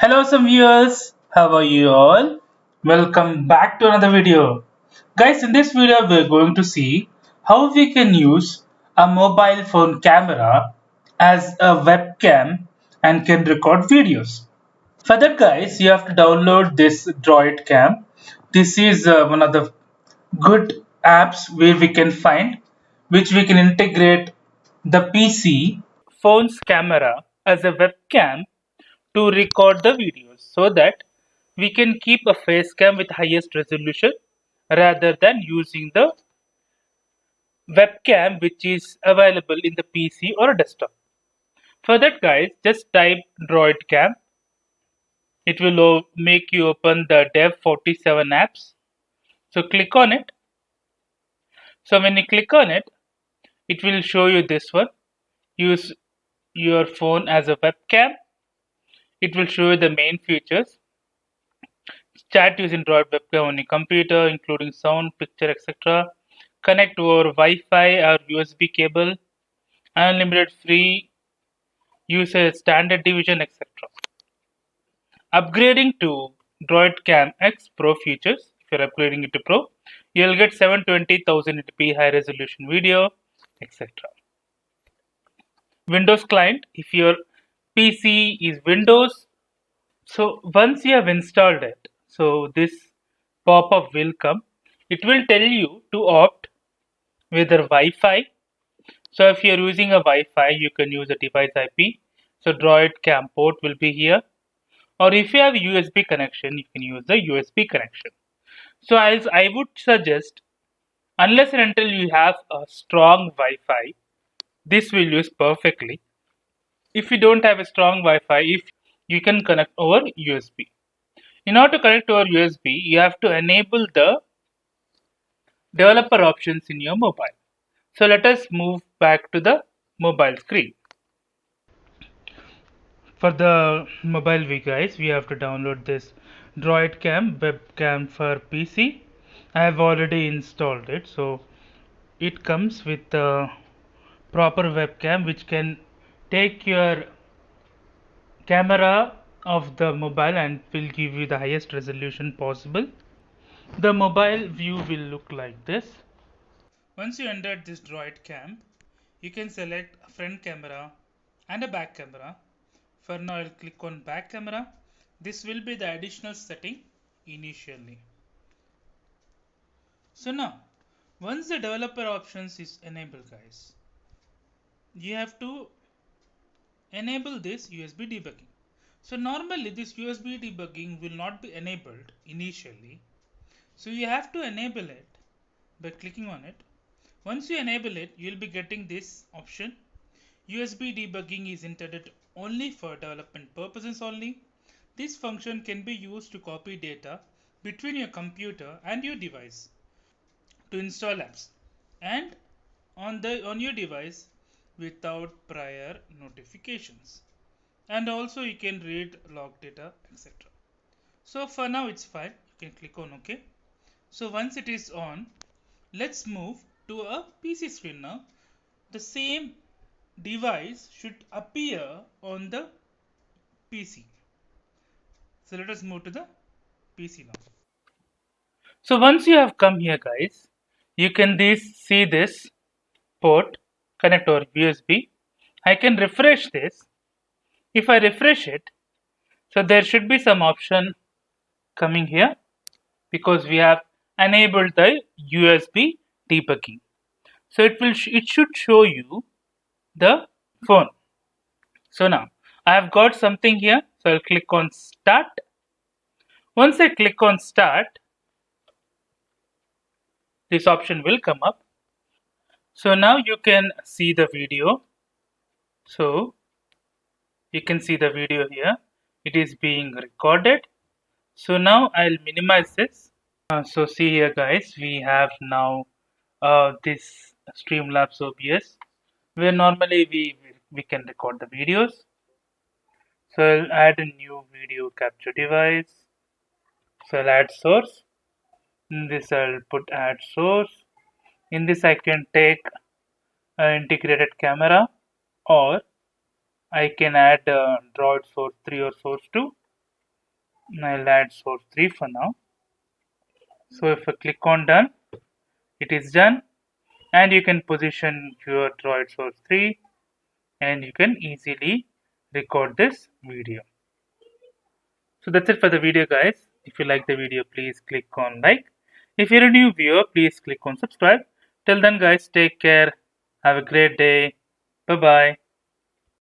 Hello, some viewers. How are you all? Welcome back to another video. Guys, in this video, we're going to see how we can use a mobile phone camera as a webcam and can record videos. For that, guys, you have to download this Droid Cam. This is one of the good apps where we can find which we can integrate the PC phone's camera as a webcam to record the videos so that we can keep a face cam with highest resolution rather than using the webcam which is available in the PC or a desktop. For that, guys, just type Droid Cam. It will make you open the Dev 47 apps. So click on it. So when you click on it, it will show you this one. Use your phone as a webcam. It will show you the main features. Chat using Droid webcam on your computer, including sound, picture, etc. Connect over Wi-Fi or USB cable. Unlimited free use a standard division, etc. Upgrading to Droid Cam X Pro features. If you're upgrading it to Pro, you'll get 720,080p high resolution video, etc. Windows client. If your PC is Windows, so once you have installed it, so this pop-up will come. It will tell you to opt whether Wi-Fi. So if you're using a Wi-Fi, you can use a device IP. So Droid Cam port will be here. Or if you have a USB connection, you can use the USB connection. So as I would suggest, unless and until you have a strong Wi-Fi, this will use perfectly. If you don't have a strong Wi-Fi, if you can connect over USB. In order to connect over USB, you have to enable the developer options in your mobile. So let us move back to the mobile screen. For the mobile view, guys, we have to download this Droid Cam webcam for PC. I have already installed it, so it comes with the proper webcam which can take your camera of the mobile and will give you the highest resolution possible. The mobile view will look like this. Once you enter this Droid Cam, you can select a front camera and a back camera. For now, I'll click on back camera. This will be the additional setting initially. So now, once the developer options is enabled, guys, you have to enable this USB debugging. So normally this USB debugging will not be enabled initially. So you have to enable it by clicking on it. Once you enable it, you will be getting this option. USB debugging is intended only for development purposes only. This function can be used to copy data between your computer and your device to install apps and on your device without prior notifications. And also you can read log data, etc. So for now it's fine. You can click on OK. So once it is on, let's move to a PC screen now. The same device should appear on the PC. So let us move to the PC now. So once you have come here, guys, you can see this port connect over USB. I can refresh this. If I refresh it, so there should be some option coming here because we have enabled the USB debugging. So it should show you the phone. So now I have got something here. So I'll click on start. Once I click on start, this option will come up. So now you can see the video. So you can see the video here. It is being recorded. So now I'll minimize this. So see here, guys, we have now this Streamlabs OBS where normally we can record the videos. So I'll add a new video capture device. So I'll add source. In this I'll put add source. In this I can take an integrated camera or I can add Droid source 3 or source 2. I'll add source 3 for now. So if I click on done, it is done, and you can position your Droid source 3 and you can easily record this video. So that's it for the video, guys. If you like the video, please click on like. If you're a new viewer, please click on subscribe. Till then, guys, take care. Have a great day. Bye bye.